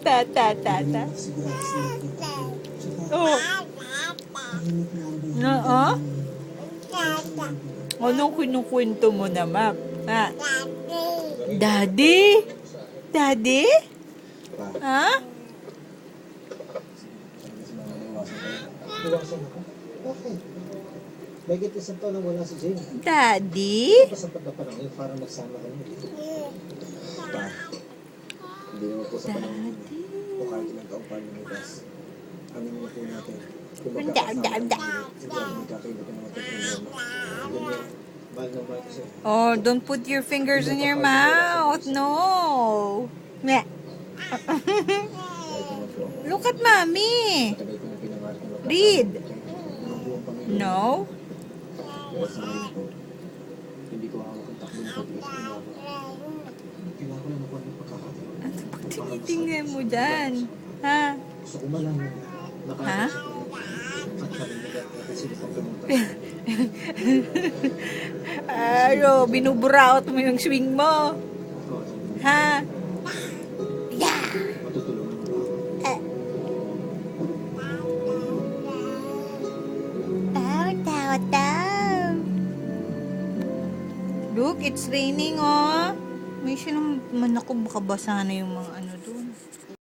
Ta, ta, ta, ta. Oh. Oo? Anong kinukwento mo na, Map? Ha? Daddy? Daddy? Ha? Iwasan ako. Okay. Bagit isang taon nang wala si Jane. Daddy? Pasapat na panahon para magsama kami. Pa, hindi naman po sa panahon Daddy? o kahit ilang taong pa lumipas. Amin mo po natin. Kung Da, magkakasama da, da. kami, hindi kami magkakaiba ng mga problema. Ganyan. Mahal na mahal ko sa'yo. Oh, don't put your fingers in your mouth. No. Meh. Kahit naman po, Look at mommy. matagal ko na pinangarap na magkakasama. Read. Ang buong pamilya. No. Kaya sa ngayon po, hindi ko hawak ang takbo ng pag-iwas ng mga. Kailangan ko lang makuha ng pagkakataon. Ano pag tinitingnan mo dyan? Ha? Gusto ko malaman na Ha? kaya ko at panindigan natin sila pang gamutan. Ano, binuburaot mo yung swing mo. Ha? Yeah. Matutulungan mo ba ako? Taw. Look, it's raining, oh. May siya naman ako, baka basa na yung mga ano